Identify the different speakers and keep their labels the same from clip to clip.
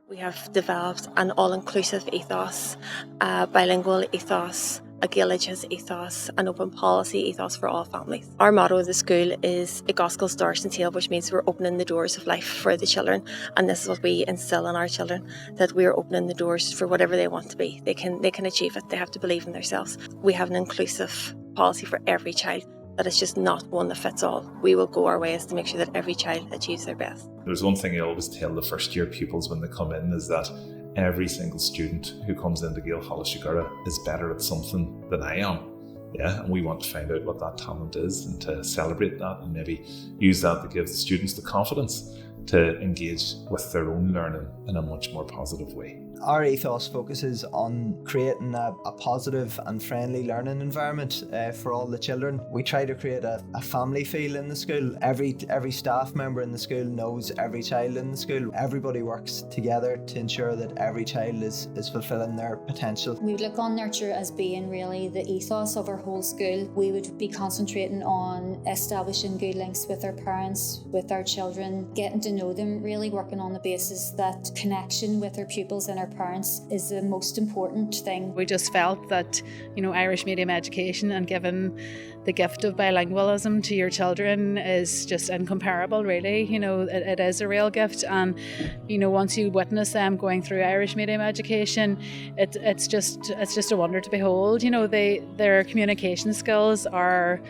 Speaker 1: We have developed an all-inclusive ethos, a bilingual ethos, a Gaelic ethos, an open policy ethos for all families. Our motto of the school is "I Goscail Stars and Tail," which means we're opening the doors of life for the children, and this is what we instill in our children, that we're opening the doors for whatever they want to be. They can achieve it. They have to believe in themselves. We have an inclusive policy for every child, that it's just not one that fits all. We will go our ways to make sure that every child achieves their best.
Speaker 2: There's one thing I always tell the first year pupils when they come in, is that every single student who comes into Gaeltacht is better at something than I am. Yeah, and we want to find out what that talent is and to celebrate that, and maybe use that to give the students the confidence to engage with their own learning in a much more positive way.
Speaker 3: Our ethos focuses on creating a positive and friendly learning environment for all the children. We try to create a family feel in the school. Every staff member in the school knows every child in the school. Everybody works together to ensure that every child is fulfilling their potential.
Speaker 4: We would look on nurture as being really the ethos of our whole school. We would be concentrating on establishing good links with our parents, with our children, getting to know them, really working on the basis that connection with our pupils and our parents is the most important thing.
Speaker 5: We just felt that, Irish medium education and giving the gift of bilingualism to your children is just incomparable, really. It is a real gift, and once you witness them going through Irish medium education, it's just a wonder to behold. Their communication skills are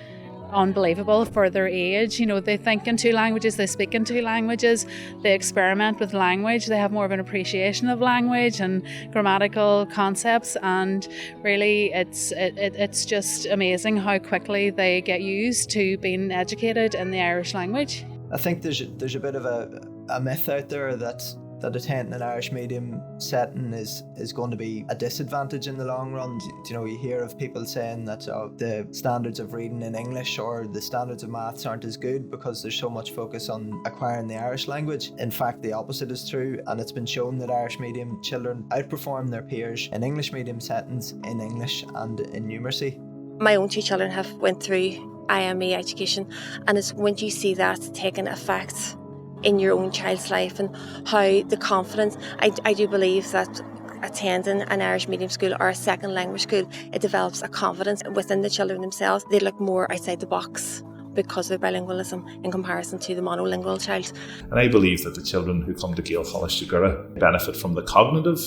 Speaker 5: unbelievable for their age. They think in two languages, they speak in two languages, they experiment with language, they have more of an appreciation of language and grammatical concepts, and really it's just amazing how quickly they get used to being educated in the Irish language.
Speaker 3: I think there's a bit of a myth out there that attending an Irish medium setting is going to be a disadvantage in the long run. You hear of people saying that the standards of reading in English or the standards of maths aren't as good because there's so much focus on acquiring the Irish language. In fact, the opposite is true, and it's been shown that Irish medium children outperform their peers in English medium settings in English and in numeracy.
Speaker 1: My own two children have went through IME education, and it's when you see that taking effect in your own child's life and how the confidence, I do believe that attending an Irish medium school or a second language school, it develops a confidence within the children themselves. They look more outside the box because of bilingualism in comparison to the monolingual child.
Speaker 2: And I believe that the children who come to Gaeltacht benefit from the cognitive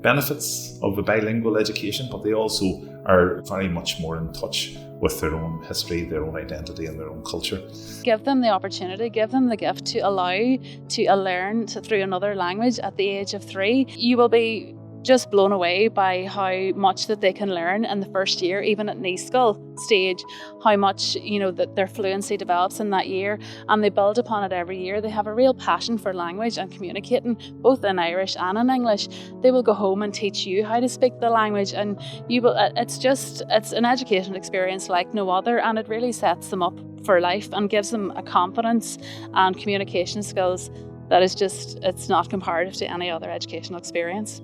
Speaker 2: benefits of a bilingual education, but they also are very much more in touch with their own history, their own identity and their own culture.
Speaker 5: Give them the opportunity, give them the gift to allow to learn through another language at the age of 3. You will be just blown away by how much that they can learn in the first year, even at Naiscoil stage, how much that their fluency develops in that year, and they build upon it every year. They have a real passion for language and communicating both in Irish and in English. They will go home and teach you how to speak the language, and you will. It's an education experience like no other, and it really sets them up for life and gives them a confidence and communication skills that is it's not comparative to any other educational experience.